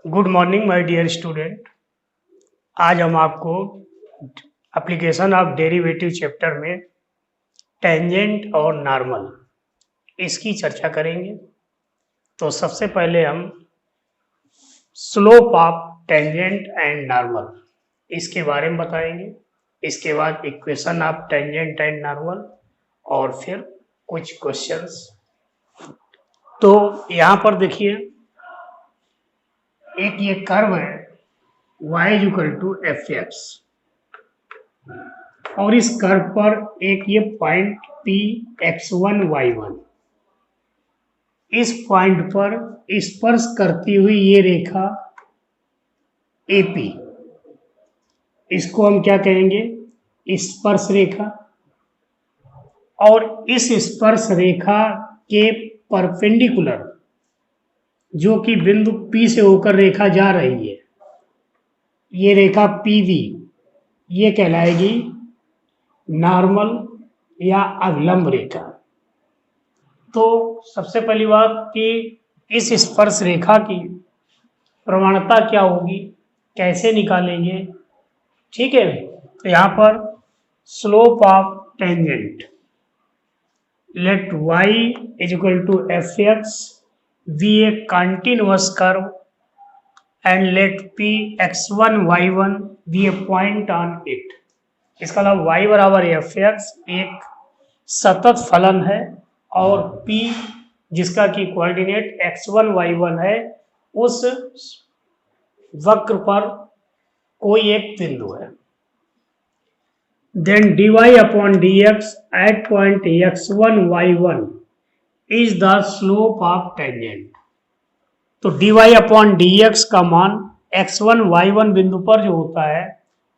Good morning my dear student. आज हम आपको एप्लीकेशन ऑफ डेरिवेटिव चैप्टर में टेंजेंट और नॉर्मल इसकी चर्चा करेंगे। तो सबसे पहले हम slope of tangent and normal इसके बारे में बताएंगे। इसके बाद equation of tangent and normal और फिर कुछ क्वेश्चंस। तो यहाँ पर देखिए, एक ये कर्व है y equal to F X, और इस कर्व पर एक ये पॉइंट P x1 y1, इस पॉइंट पर स्पर्श करती हुई ये रेखा AP, इसको हम क्या कहेंगे? स्पर्श रेखा। और इस स्पर्श रेखा के परपेंडिकुलर जो कि बिंदु P से होकर रेखा जा रही है, ये रेखा PV, ये कहलाएगी नॉर्मल या अभिलंब रेखा। तो सबसे पहली बात कि इस स्पर्श रेखा की प्रवणता क्या होगी, कैसे निकालेंगे, ठीक है। तो यहाँ पर slope of tangent, let y is equal to F X be a continuous curve and let P x1 y1 be a point on it. इसका मतलब y बराबर एफ एक्स एक सतत फलन है और P जिसका कि कोऑर्डिनेट x1 y1 है, उस वक्र पर कोई एक बिंदु है। Then dy upon dx at point x1 y1 is the slope of tangent. तो dy अपॉन dx का मान x1 y1 बिंदु पर जो होता है,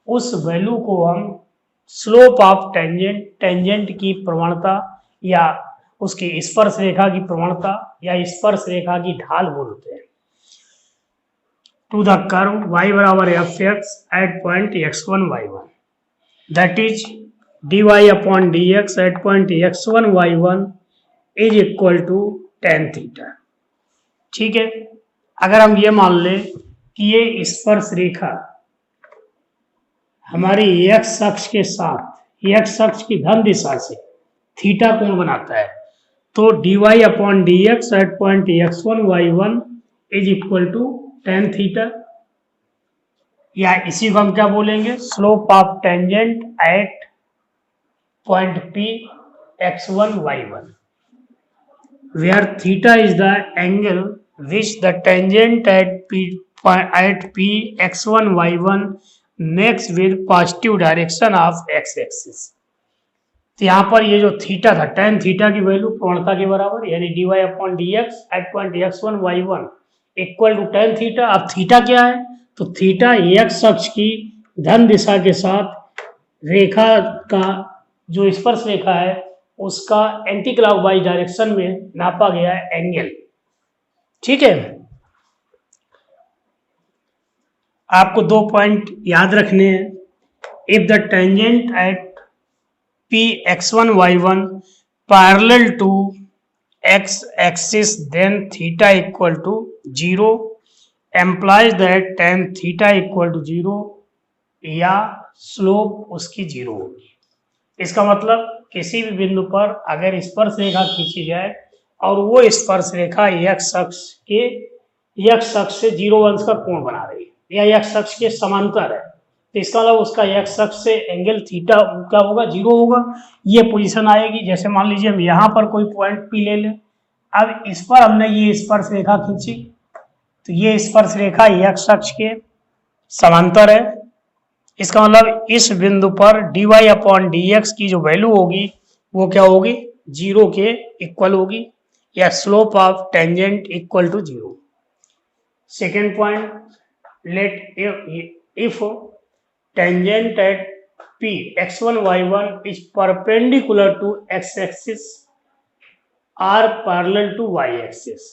उस वैल्यू को हम स्लोप ऑफ टेंजेंट की प्रवणता या उसकी स्पर्श रेखा की प्रवणता या स्पर्श रेखा की ढाल बोलते हैं। टू द कर्व y बराबर F X at point x1 y1, that is dy upon dx at point x1 y1 is equal to tan theta. ठीक है। अगर हम ये मान लें कि ये स्पर्श रेखा हमारी x अक्ष के साथ, x अक्ष की धन दिशा से थीटा कोण बनाता है, तो dy upon dx at point x1 y1 is equal to tan theta, या इसी को हम क्या बोलेंगे? Slope of tangent at point P x1 y1, where theta is the angle which the tangent at P x1 y1 makes with positive direction of x axis। तो यहाँ पर ये जो थीटा था, tan थीटा की वैल्यू प्रवणता के बराबर, यानी dy upon dx at point x1 y1 equal to tan theta. अब थीटा क्या है? तो थीटा x अक्ष की धन दिशा के साथ रेखा का जो स्पर्श रेखा है उसका एंटी क्लॉकवाइज डायरेक्शन में नापा गया एंगल। ठीक है। आपको दो पॉइंट याद रखने हैं। If the tangent at P x1 y1 parallel to x axis then theta equal to 0 implies that tan theta equal to 0 या स्लोप उसकी 0 होगी। इसका मतलब किसी भी बिंदु पर अगर स्पर्श रेखा खींची जाए और वो स्पर्श रेखा x अक्ष से 0 अंश का कोण बना रही है या x अक्ष के समांतर है, तो इसका मतलब उसका x अक्ष से एंगल थीटा क्या होगा? 0 होगा। ये पोजीशन आएगी। जैसे मान लीजिए हम यहाँ पर कोई पॉइंट P ले लें, अब इस पर हमने ये स्पर्श रेखा खींची, तो ये स्पर्श रेखा x अक्ष के समांतर है। इसका मतलब इस बिंदु पर dy अपॉन dx की जो वैल्यू होगी वो क्या होगी? 0 के इक्वल होगी, या slope of tangent equal to 0। Second point, let if tangent at P x1 y1 is perpendicular to x axis or parallel to y axis.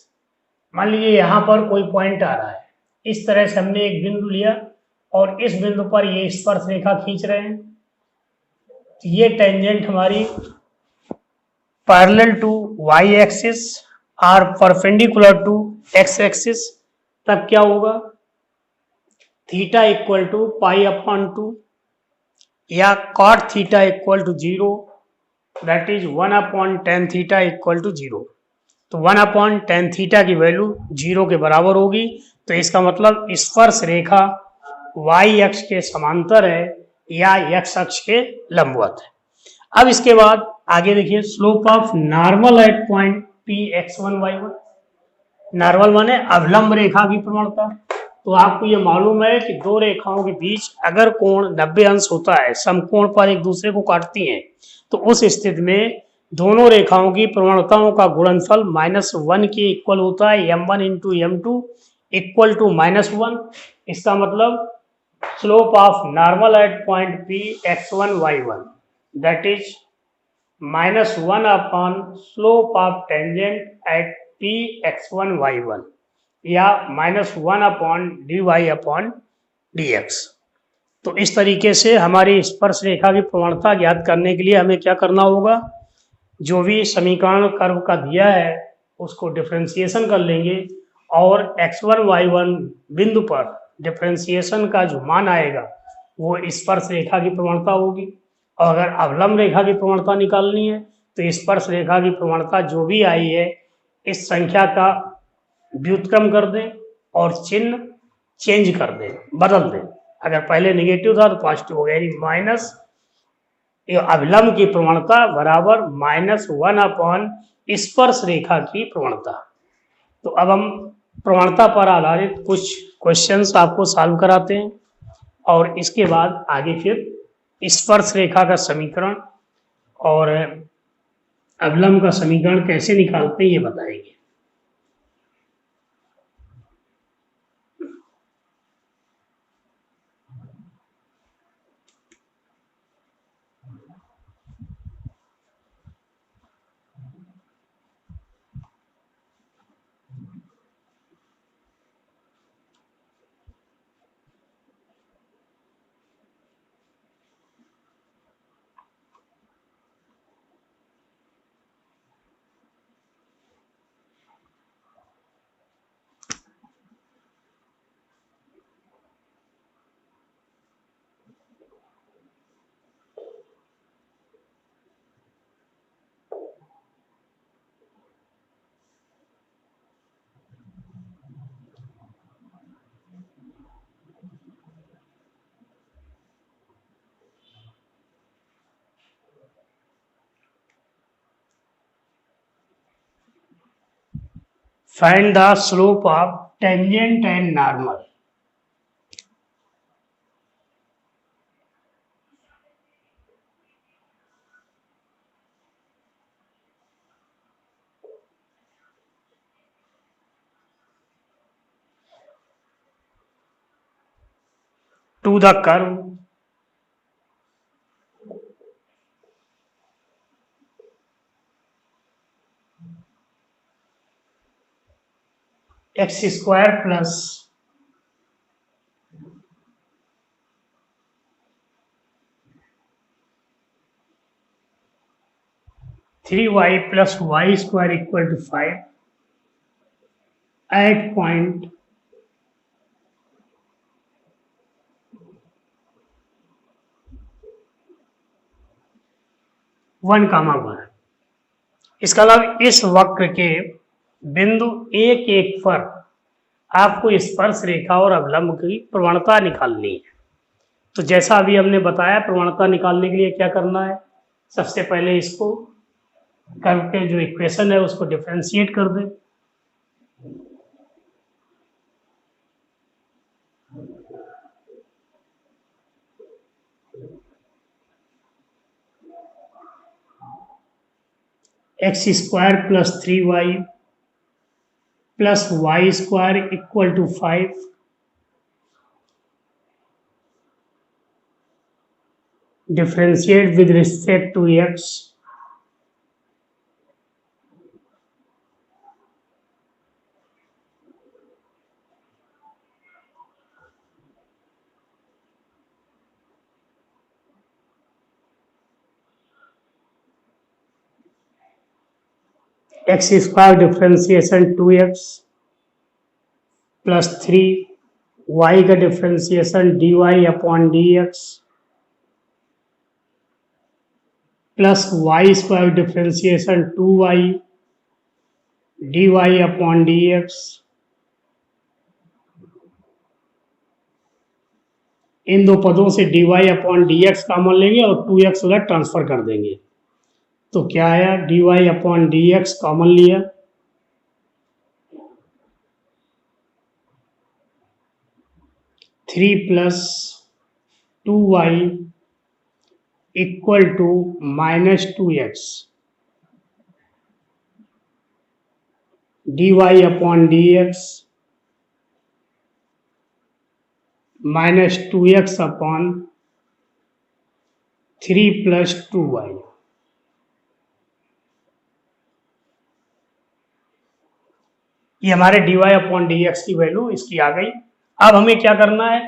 मान लीजिए यहाँ पर कोई पॉइंट आ रहा है, इस तरह से हमने एक बिंदु लिया और इस बिंदु पर ये स्पर्श रेखा खींच रहे हैं, तो ये टेंजेंट हमारी पैरेलल टू y एक्सिस और परपेंडिकुलर टू x एक्सिस। तब क्या होगा? Theta equal to pi upon 2 या cot theta equal to 0, that is 1 upon tan theta equal to 0। तो 1 अपॉन टेन थीटा की वैल्यू 0 के बराबर होगी। तो इसका मतलब स्पर्श रेखा y अक्ष के समांतर है या x अक्ष के लंबवत है। अब इसके बाद आगे देखिए, slope of normal eight point P x1 y1। Normal माने अवलंब रेखा की प्रवणता। तो आपको ये मालूम है कि दो रेखाओं के बीच अगर कोण 90 अंश होता है, समकोण पर एक दूसरे को काटती हैं, तो उस स्थिति में दोनों रेखाओं की प्रवणताओं का गुणनफल -1 के इक्वल होता है, m1 into m2 equal to -1। इसका मतलब slope of normal eight point P x1 y1 that is -1 upon slope of tangent at P x1 y1 या -1 अपॉन dy अपॉन dx। तो इस तरीके से हमारी स्पर्श रेखा की प्रवणता ज्ञात करने के लिए हमें क्या करना होगा, जो भी समीकरण कर्व का दिया है उसको डिफरेंशिएशन कर लेंगे और x1 y1 बिंदु पर डिफरेंशिएशन का जो मान आएगा वो स्पर्श रेखा की प्रवणता होगी। और अगर अवलंब रेखा की प्रवणता निकालनी है तो स्पर्श रेखा की प्रवणता जो भी आई है इस संख्या का व्युत्क्रम कर दें और चिन्ह चेंज कर दें, बदल दें। अगर पहले नेगेटिव था तो पॉजिटिव हो गया, यानी माइनस अभिलंब की प्रवणता बराबर -1 अपॉन स्पर्श रेखा की प्रवणता। तो अब हम प्रवणता पर आधारित कुछ क्वेश्चंस आपको सॉल्व कराते हैं और इसके बाद आगे फिर स्पर्श रेखा का समीकरण और अवलंब का समीकरण कैसे निकालते हैं ये बताएंगे। Find the slope of tangent and normal. To the curve x square plus 3y plus y square equal to 5 at point one comma one. इसका मतलब इस वक्र के बिंदु एक एक पर आपको स्पर्श रेखा और अवलंब की प्रवणता निकालनी है। तो जैसा अभी हमने बताया, प्रवणता निकालने के लिए क्या करना है, सबसे पहले इसको कर्व के जो इक्वेशन है उसको डिफरेंशिएट कर दें। X square plus 3y plus Y square equal to 5 differentiate with respect to x X square differentiation 2x plus 3 y का differentiation dy upon dx plus Y square differentiation 2y dy upon dx। इन दो पदों से dy upon dx common लेंगे और 2x उधर transfer कर देंगे, तो क्या आया, dy अपॉन dx कॉमन लिया, 3 plus 2y equal to -2x dy upon dx -2x upon 3 plus 2y। ये हमारे dy अपॉन dx की वैल्यू इसकी आ गई। अब हमें क्या करना है,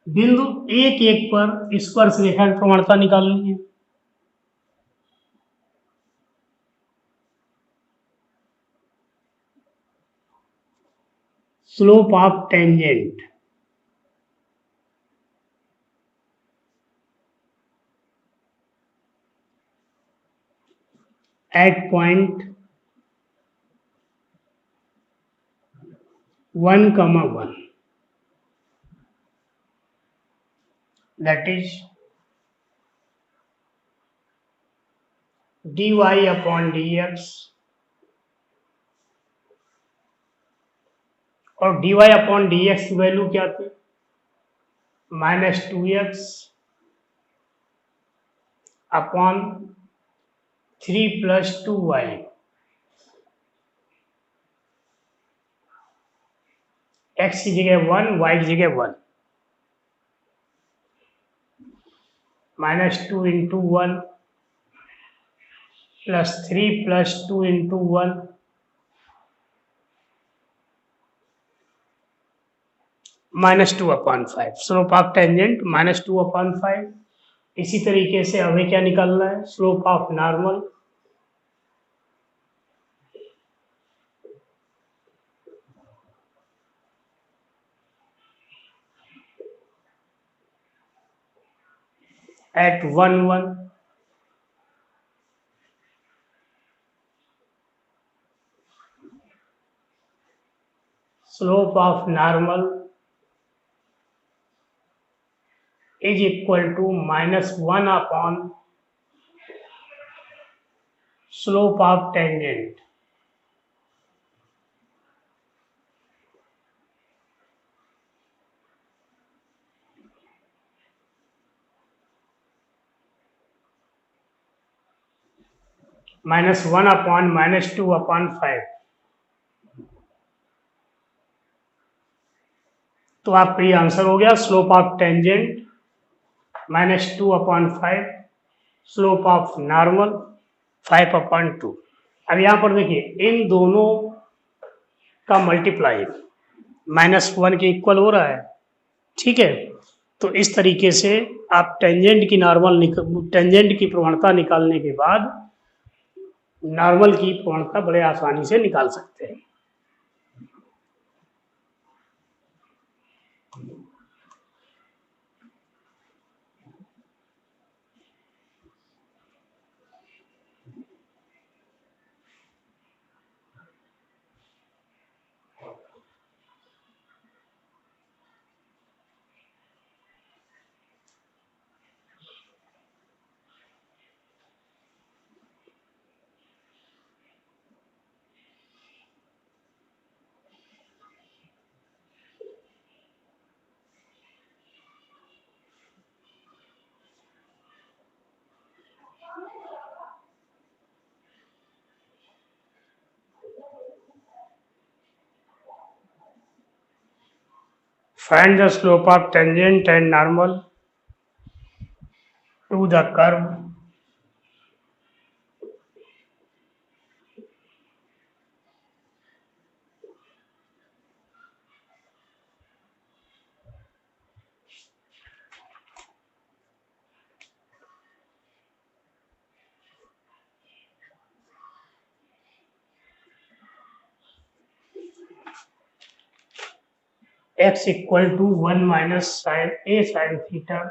बिंदु 1 1 पर स्पर्श रेखा की प्रवणता निकालनी है। Slope of tangent at point 1,1, that is dy upon dx, और dy अपॉन dx की वैल्यू क्या थी, -2x upon 3 plus 2y। x की जगह 1, y की जगह 1, -2 into 1 plus 3 plus 2 into 1 -2 upon 5। Slope of tangent -2 upon 5। इसी तरीके से हमें क्या निकालना है, slope of normal at 1 1, slope of normal is equal to -1 upon slope of tangent. -1 upon -2 upon 5, तो आपका ये आंसर हो गया, slope of tangent -2 upon 5, slope of normal 5 upon 2। अब यहाँ पर देखिए इन दोनों का मल्टीप्लाई -1 के इक्वल हो रहा है, ठीक है। तो इस तरीके से आप टेंजेंट की टेंजेंट की प्रवणता निकालने के बाद नॉर्मल की प्रवणता बड़े आसानी से निकाल सकते हैं। Find the slope of tangent and normal to the curve x equal to 1 minus sine A sine theta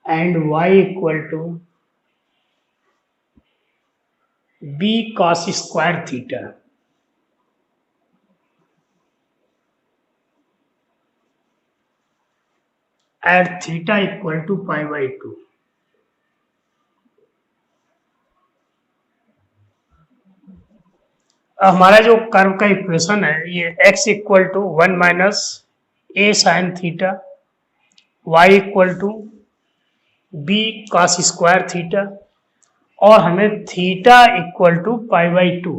and y equal to b cos square theta at theta equal to pi by 2. हमारा जो curve का equation है ये x equal to 1 minus A sine theta y equal to B cos square theta और हमें थीटा equal to pi by 2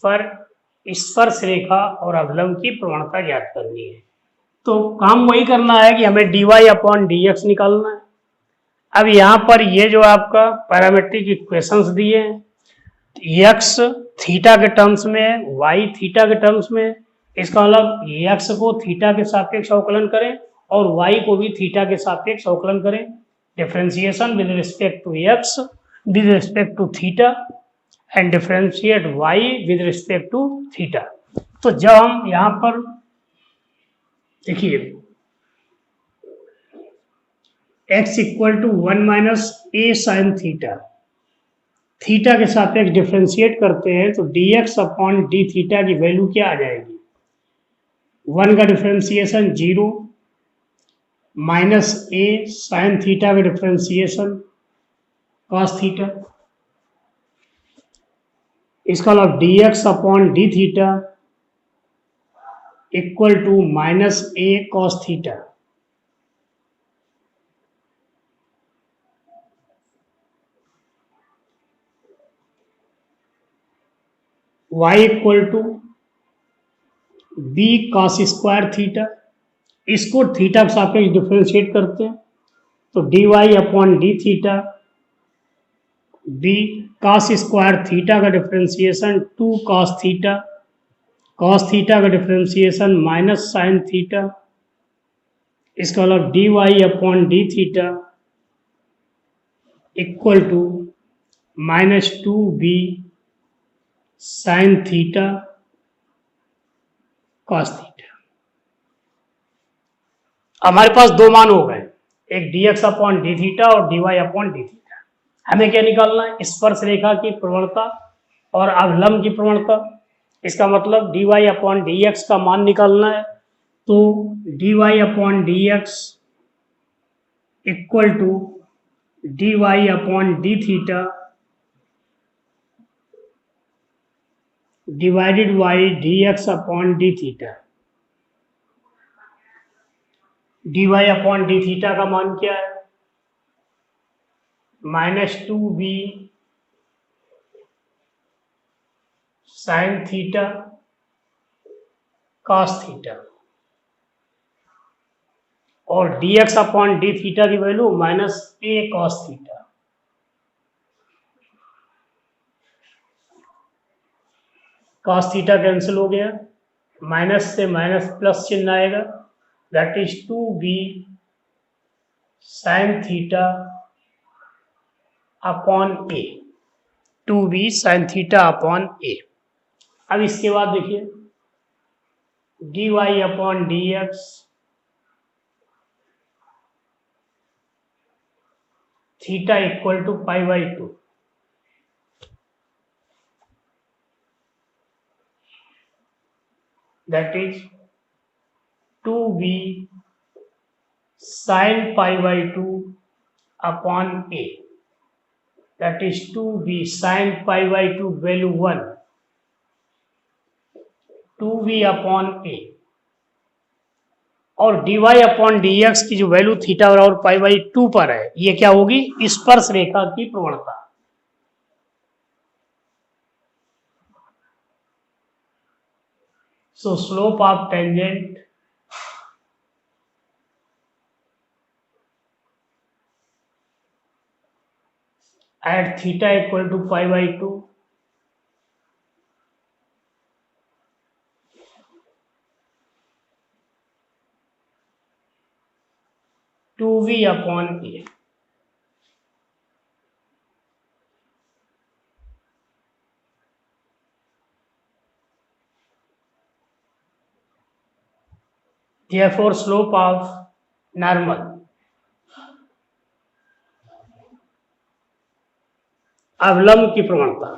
पर स्पर्श रेखा और अवलंब की प्रवणता ज्ञात करनी है। तो काम वही करना है कि हमें dy अपॉन dx निकालना है। अब यहाँ पर ये जो आपका पैरामेट्रिक इक्वेशंस दिए हैं x थीटा के टर्म्स में है, y थीटा के टर्म्स में है, इसका मतलब x को थीटा के सापेक्ष अवकलन करें और y को भी थीटा के सापेक्ष अवकलन करें। Differentiation with respect to x with respect to theta and differentiate y with respect to theta. तो जब हम यहाँ पर देखिए x equal to 1 minus A sine theta theta के सापेक्ष डिफरेंशिएट करते हैं तो dx अपॉन डी थीटा की वैल्यू क्या आ जाएगी? 1 का differentiation 0 minus A sine theta का डिफरेंशिएशन कॉस थीटा, इसका मतलब dx upon D theta equal to minus A cos theta. y equal to B cos square theta, इसको थीटा के सापेक्ष डिफरेंशिएट करते हैं तो D Y upon D theta B cos square theta का differentiation 2 cos theta का differentiation minus sine theta, इसका मतलब D Y upon D theta equal to minus 2b sine theta cos theta. हमारे पास दो मान हो गए, एक dx अपॉन डी थीटा और dy अपॉन डी थीटा। हमें क्या निकालना है? स्पर्श रेखा की प्रवणता और अवलंब की प्रवणता। इसका मतलब dy अपॉन dx का मान निकालना है तो dy upon dx equal to dy upon D theta divided by dx upon D theta. dy upon D theta का मान क्या है? Minus 2b sine theta cos theta और dx अपॉन डी थीटा की value minus A cos theta. Cos theta cancel हो गया, minus से minus plus चिन्ह आएगा, that is 2b sine theta upon A, 2b sine theta upon A. अब इसके बाद देखिए dy upon dx theta equal to pi by 2, that is 2b sin pi by 2 upon a, that is 2b sin pi by 2 value 1, 2b upon a और dy upon dx की जो value theta और पाई by 2 पर है, ये क्या होगी? स्पर्श रेखा की प्रवणता। So slope of tangent at theta equal to pi by 2 2b 2v/a. Therefore, slope of normal, अवलंब की प्रवणता,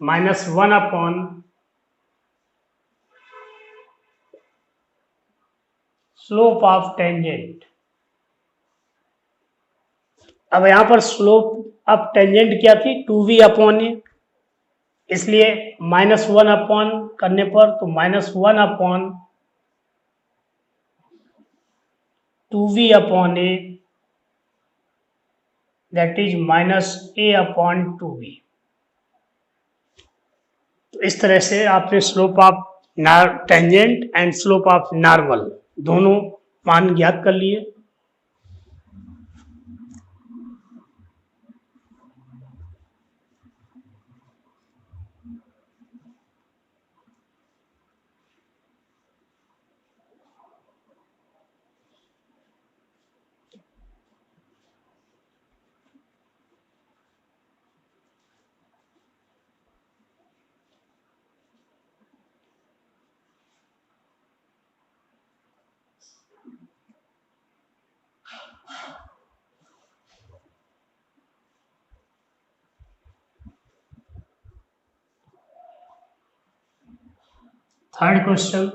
-1 स्लोप ऑफ टेंजेंट। अब यहां पर स्लोप ऑफ टेंजेंट क्या थी? 2v/a, इसलिए -1 करने पर तो -1 2v/a, that is -a/2v। तो इस तरह से आपने slope of tangent and slope of normal दोनों मान ज्ञात कर लिए। Third question.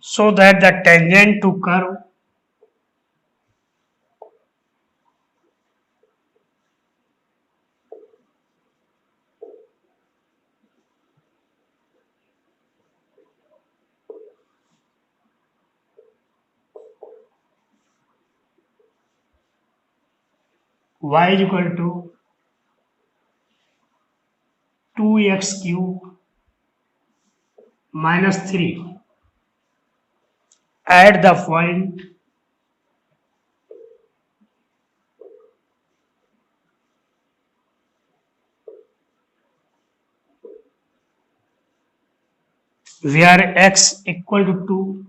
So that the tangent to curve y is equal to 2x cube minus 3 at the point where x equal to 2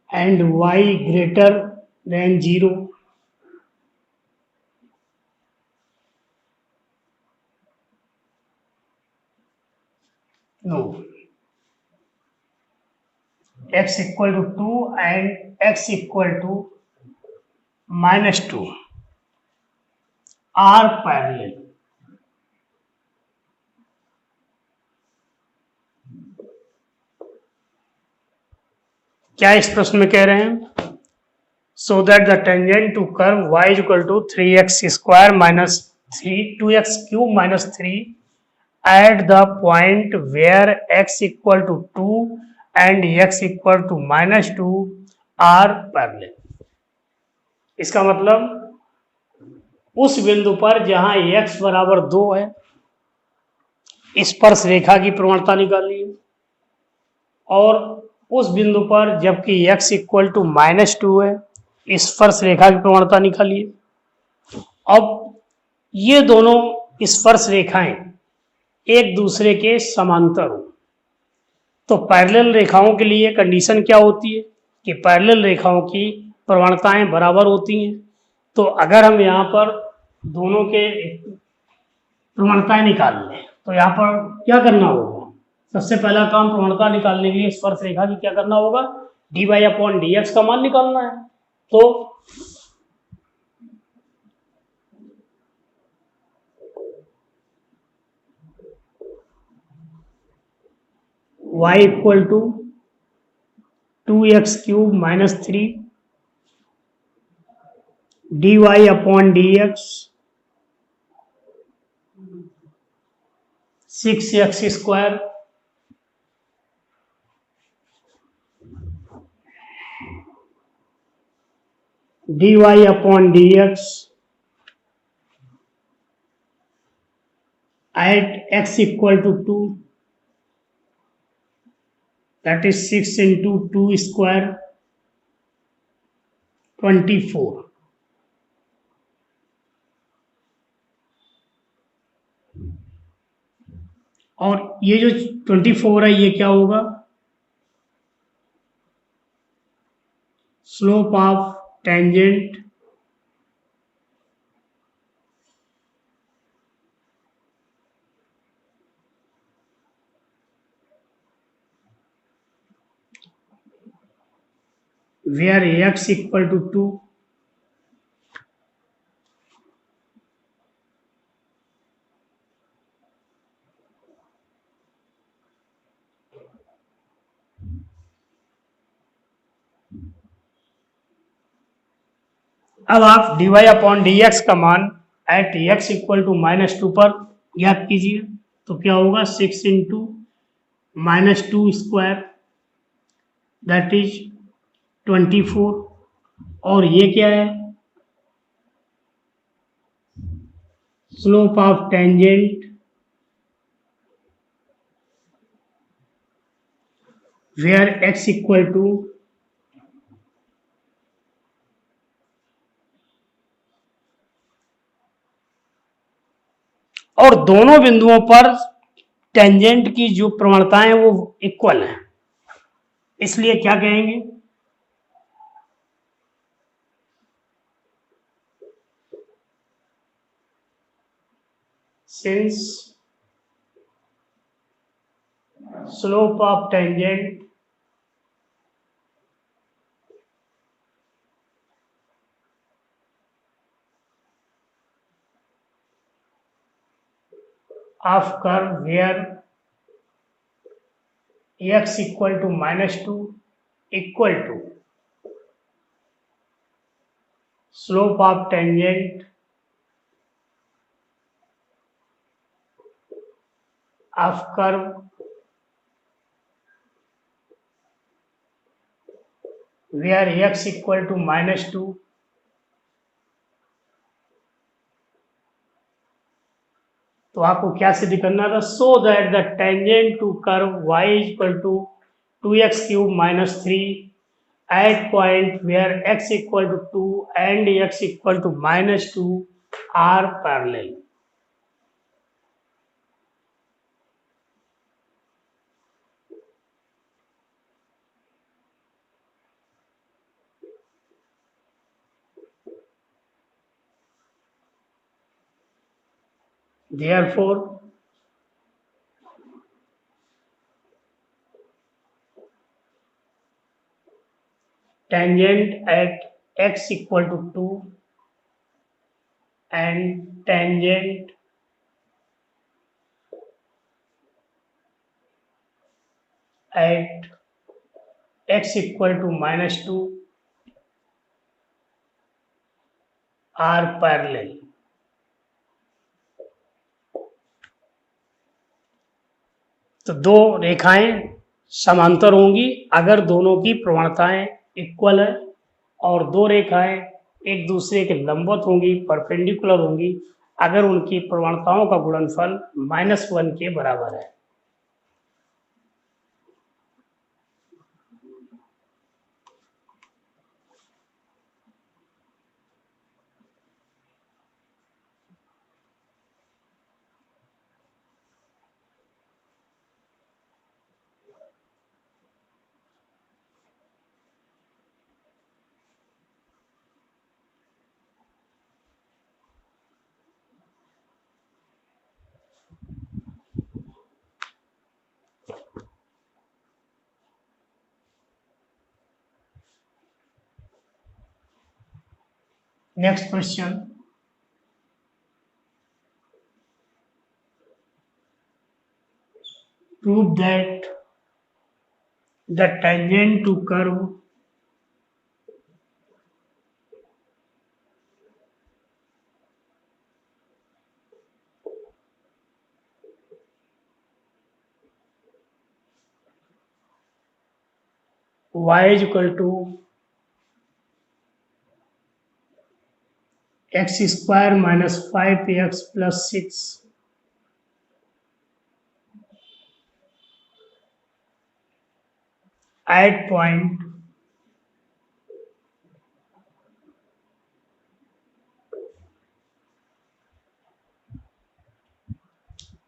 and y greater than 0, no, x equal to 2 and x equal to -2 are parallel. क्या इस प्रश्न में कह रहे हैं? So that the tangent to curve y is equal to 3x square minus 2x cube minus 3 at the point where x equal to 2 and x equal to -2 are parallel. इसका मतलब उस बिंदु पर जहां x बराबर 2 है, स्पर्श रेखा की प्रवणता निकालिए, और उस बिंदु पर जबकि x इक्वल टू -2 है, स्पर्श रेखा की प्रवणता निकालिए। अब ये दोनों स्पर्श रेखाएं एक दूसरे के समांतर हो, तो पैरेलल रेखाओं के लिए कंडीशन क्या होती है कि पैरेलल रेखाओं की प्रवणताएं बराबर होती हैं। तो अगर हम यहाँ पर दोनों के प्रवणताएं निकाल लें तो यहाँ पर क्या करना होगा? सबसे पहला काम प्रवणता निकालने के लिए स्पर्श रेखा की क्या करना होगा? dy/dx का मान निकालना है। तो y equal to 2x cube minus 3 dy/dx 6x square dy/dx at x equal to 2, that is 6 into 2 square 24 और ये जो 24 है ये क्या होगा, slope of tangent where x equal to 2। अब आप dy अपॉन डी एक्स का मान एट x इक्वल टू -2 पर ज्ञात कीजिए। तो क्या होगा, 6 इंटू -2 स्क्वायर दैट इज 24। और ये क्या है, slope of tangent where x equal to, और दोनों बिंदुओं पर टेंजेंट की जो प्रवणताएं हैं वो इक्वल हैं, इसलिए क्या कहेंगे, since slope of tangent of curve where x equal to -2 equal to slope of tangent of curve where x equal to -2। तो आपको क्या सिद्ध करना था, so that the tangent to curve y equal to 2x³ -3 at point where x equal to 2 and x equal to -2 are parallel। Therefore, tangent at x equal to 2 and tangent at x equal to -2 are parallel। तो दो रेखाएं समांतर होंगी अगर दोनों की प्रवणताएं equal है, और दो रेखाएं एक दूसरे के लंबवत होंगी, परपेंडिकुलर होंगी, अगर उनकी प्रवणताओं का गुणनफल -1 के बराबर है। Next question, prove that the tangent to curve y is equal to x square minus 5x plus 6 at point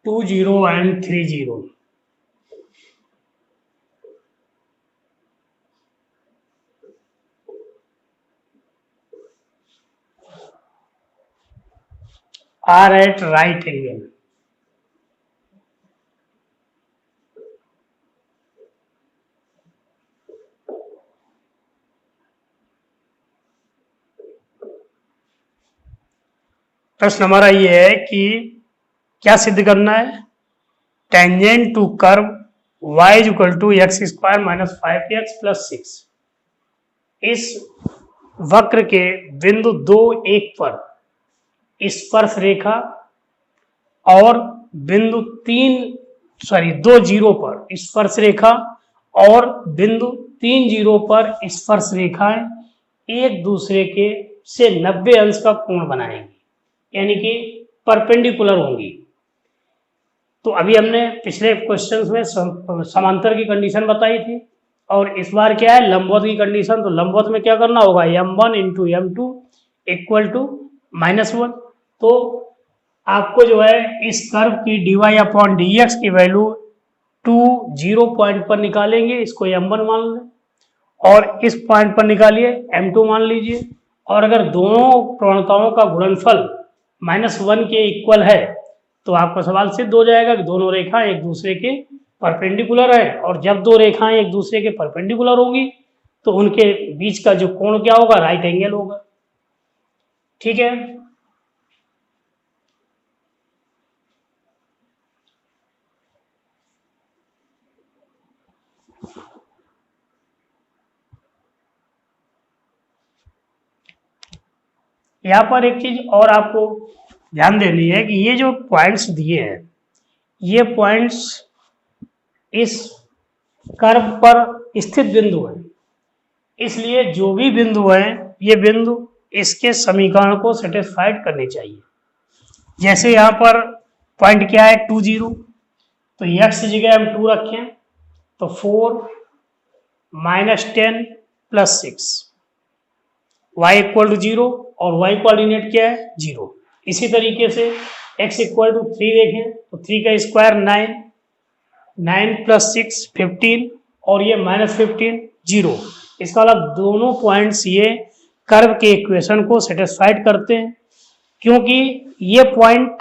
2 0 and 3 0. are at right angle. प्रश्न हमारा ये है कि क्या सिद्ध करना है? Tangent to curve y is equal to x square minus 5x plus 6 इस वक्र के बिंदु 2 1 पर स्पर्श रेखा और बिंदु 2 0 पर स्पर्श रेखा और बिंदु 3 0 पर स्पर्श रेखाएं एक दूसरे के से 90 अंश का कोण बनाएंगी, यानी कि परपेंडिकुलर होंगी। तो अभी हमने पिछले क्वेश्चंस में समांतर की कंडीशन बताई थी और इस बार क्या है, लंबवत की कंडीशन। तो लंबवत में क्या करना होगा, m1 into m2 equal to -1। तो आपको जो है इस कर्व की dy अपॉन dx की वैल्यू 2 0 पॉइंट पर निकालेंगे, इसको m1 मान लें, और इस पॉइंट पर निकालिए m2 मान लीजिए। और अगर दोनों प्रवणताओं का गुणनफल -1 के इक्वल है तो आपका सवाल सिद्ध हो जाएगा कि दोनों रेखाएं एक दूसरे के परपेंडिकुलर है। और जब दो रेखाएं एक दूसरे के परपेंडिकुलर होगी तो उनके बीच का जो कोण क्या होगा, राइट एंगल होगा। ठीक है, यहाँ पर एक चीज और आपको ध्यान देनी है कि ये जो पॉइंट्स दिए हैं, ये पॉइंट्स इस कर्व पर स्थित बिंदु हैं, इसलिए जो भी बिंदु हैं ये बिंदु इसके समीकरण को सेटिस्फाइड करने चाहिए। जैसे यहाँ पर पॉइंट क्या है 2 0, तो x की जगह हम 2 रखें तो 4 -10 प्लस 6 y इक्वल टू 0 और y कोऑर्डिनेट क्या है 0। इसी तरीके से x इक्वल टू 3 देखें तो 3 का स्क्वायर 9, 9 प्लस 6 15 और ये -15 0। इसका मतलब दोनों पॉइंट्स ये कर्व के इक्वेशन को सेटिस्फाइड करते हैं, क्योंकि ये पॉइंट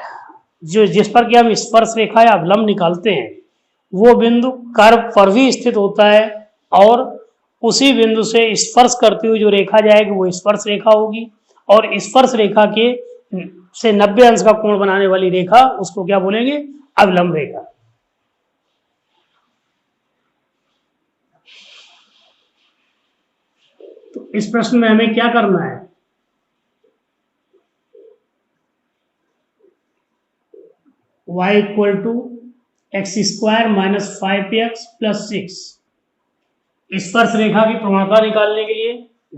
जो जिस पर कि हम स्पर्श रेखा या अवलंब निकालते हैं वो बिंदु कर्व पर भी स्थित होता है और उसी बिंदु से स्पर्श करती हुई जो रेखा जाएगी वो स्पर्श रेखा होगी, और स्पर्श रेखा के से 90 अंश का कोण बनाने वाली रेखा उसको क्या बोलेंगे, अवलंब रेखा। तो इस प्रश्न में हमें क्या करना है, y equal to x square minus 5x plus 6 स्पर्श रेखा की प्रवणता निकालने के लिए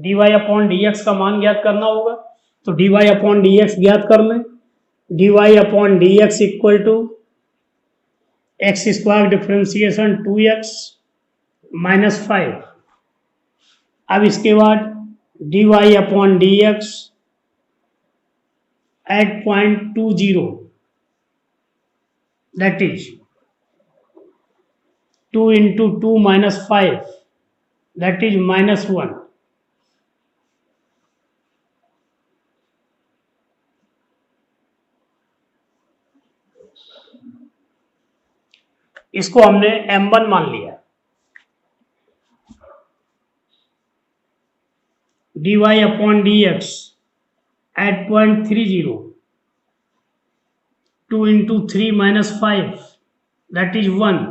dy अपॉन dx का मान ज्ञात करना होगा। तो dy अपॉन dx ज्ञात कर लें, dy upon dx equal to x square differentiation 2x minus 5। अब इसके बाद dy upon dx at point 2 0 that is 2 into 2 minus 5 that is -1। इसको हमने m1 मान लिया। dy upon dx at point 3 0 2 into 3 minus 5 that is 1।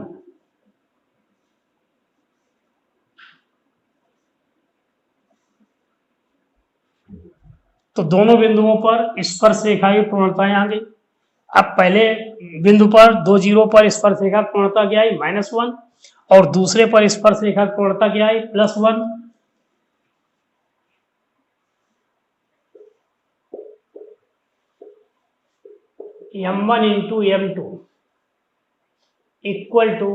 तो दोनों बिंदुओं पर स्पर्श रेखा की प्रवणताएं आ गई। अब पहले बिंदु पर 2 0 पर स्पर्श रेखा की प्रवणता क्या आई, -1, और दूसरे पर स्पर्श रेखा की प्रवणता क्या आई, +1। m1 into m2 equal to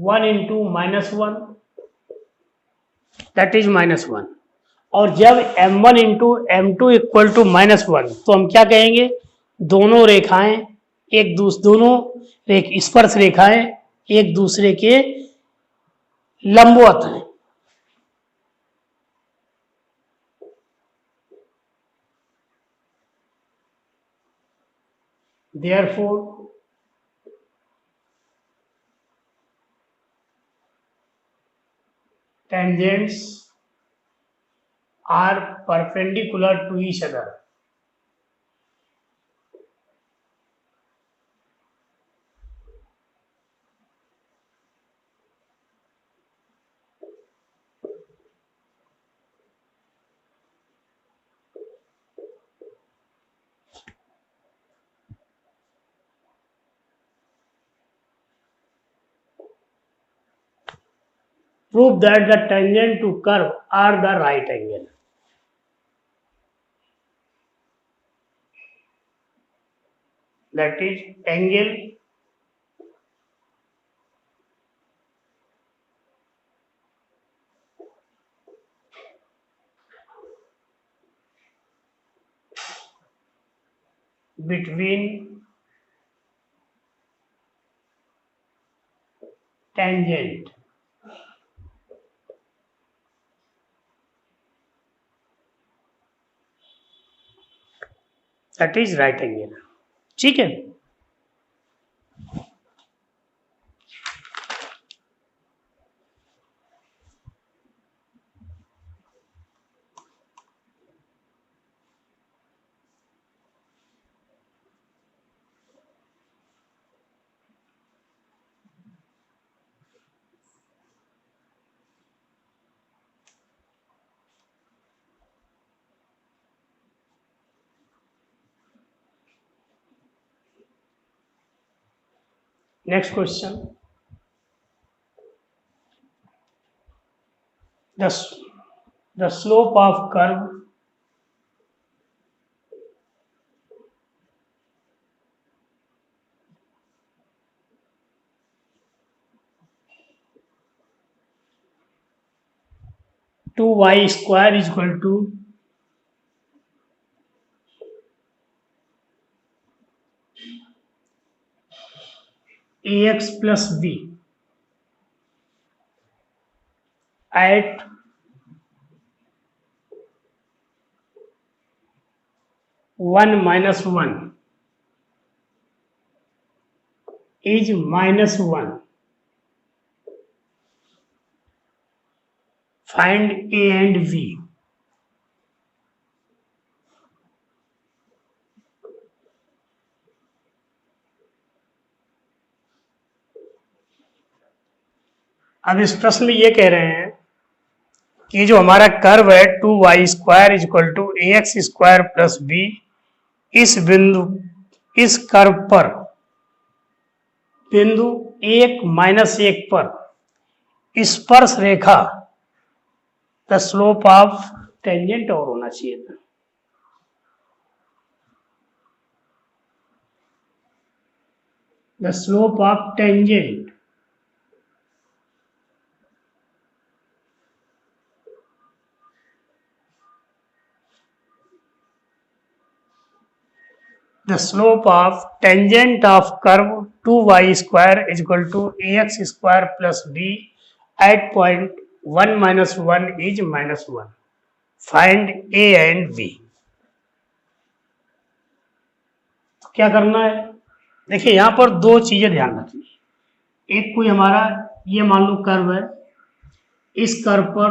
1 into -1 that is -1। और जब m1 into m2 equal to -1 तो हम क्या कहेंगे, दोनों रेखाएं दोनों स्पर्श रेखाएं एक दूसरे के लंबवत हैं। Therefore, tangents are perpendicular to each other. Prove that the tangent to curve are the right angle. That is angle between tangent that is right angle. ठीक है। Next question. The slope of curve to y square is equal to ax plus b at one minus one is minus one. Find a and v. अब इस प्रश्न में ये कह रहे हैं कि जो हमारा कर्व है 2y square is equal to ax square plus b, इस कर्व पर बिंदु 1 पर स्पर्श रेखा द स्लोप ऑफ टेंजेंट और होना चाहिए था। The slope of tangent the slope of tangent of curve 2y square is equal to ax square plus b at point 1 minus 1 is minus 1. Find a and b. तो क्या करना है? देखिए यहां पर दो चीजें ध्यान रखनी। एक कोई हमारा ये मान लो कर्व है, इस कर्व पर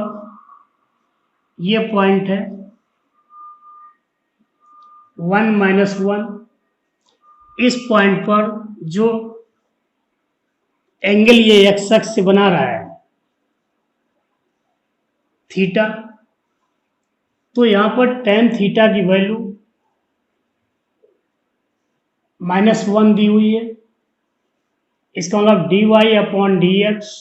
ये पॉइंट है 1 minus 1, इस पॉइंट पर जो एंगल ये एक्स एक्स से बना रहा है थीटा, तो यहां पर tan थीटा की वैल्यू -1 दी हुई है। इसका मतलब dy upon dx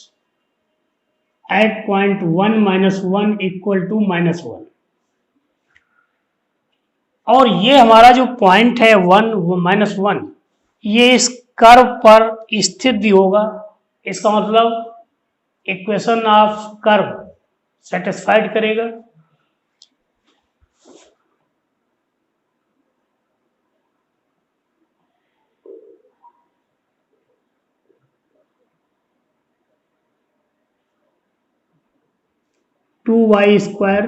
at point 1 minus 1 equal to -1। और ये हमारा जो पॉइंट है 1 ये इस कर्व पर स्थित भी होगा। इसका मतलब इक्वेशन ऑफ कर्व सेटिस्फाइड करेगा। 2y²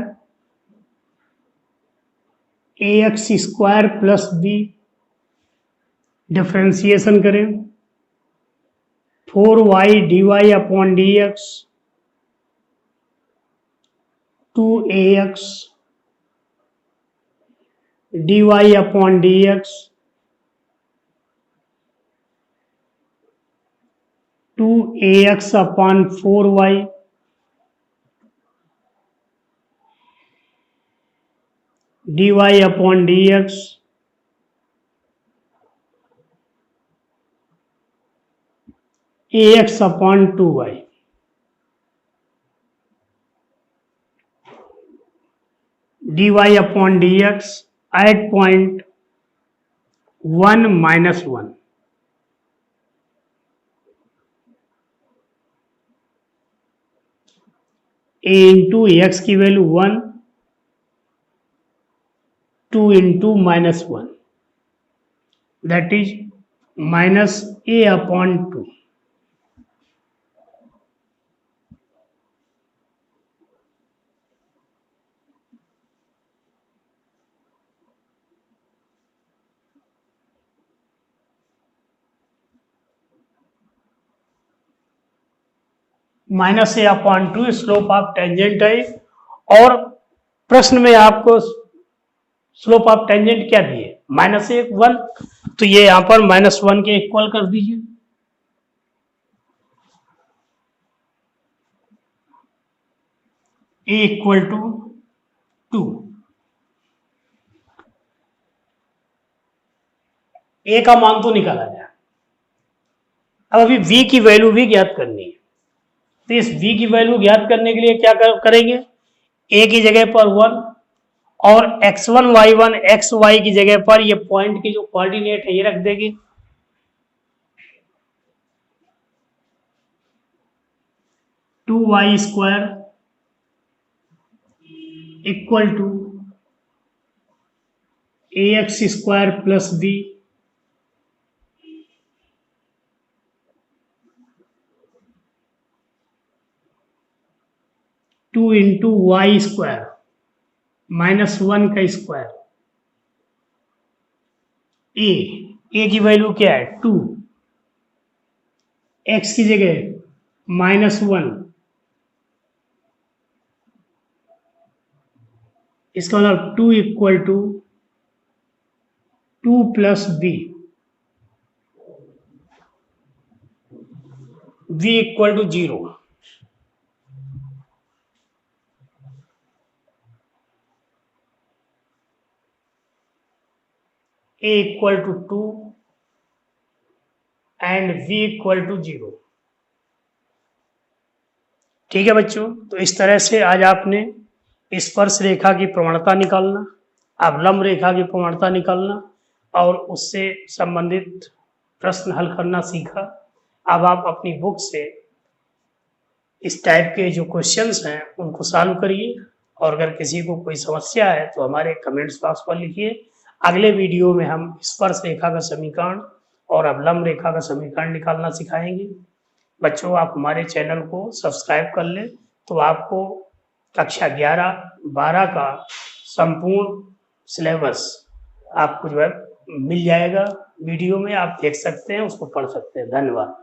ax² plus b, differentiation करें 4y dy upon dx 2ax dy upon dx 2ax upon 4y dy upon dx ax upon 2y। dy upon dx at point 1 minus 1, a into x की value 1, 2 into minus 1, that is minus a upon 2। Minus A upon 2 slope of tangent है, और प्रश्न में आपको slope of tangent क्या दिए, -1, तो ये यहां पर -1 के इक्वल कर दीजिए। a इक्वल टू 2, a का मान तो निकाला गया, अब अभी v की वैल्यू भी ज्ञात करनी है। तो इस v की वैल्यू ज्ञात करने के लिए क्या करेंगे, a की जगह पर 1 और x1 y1 xy की जगह पर ये पॉइंट की जो कोऑर्डिनेट है ये रख देंगे। Two y square equal to ax square plus b, two into y square -1 का स्क्वायर, a की वैल्यू क्या है 2, x की जगह -1, इसका मतलब 2 equal to 2 plus b, v equal to 0। a equal to 2 and v equal to 0। ठीक है बच्चों, तो इस तरह से आज आपने स्पर्श रेखा की प्रवणता निकालना, अवलंब रेखा की प्रवणता निकालना और उससे संबंधित प्रश्न हल करना सीखा। अब आप अपनी बुक से इस टाइप के जो क्वेश्चंस हैं उनको सॉल्व करिए, और अगर किसी को कोई समस्या है तो हमारे कमेंट्स बॉक्स पर लिखिए। अगले वीडियो में हम स्पर्श रेखा का समीकरण और अवलंब रेखा का समीकरण निकालना सिखाएंगे। बच्चों, आप हमारे चैनल को सब्सक्राइब कर लें तो आपको कक्षा 11-12 का संपूर्ण सिलेबस आपको जो है मिल जाएगा। वीडियो में आप देख सकते हैं, उसको पढ़ सकते हैं। धन्यवाद।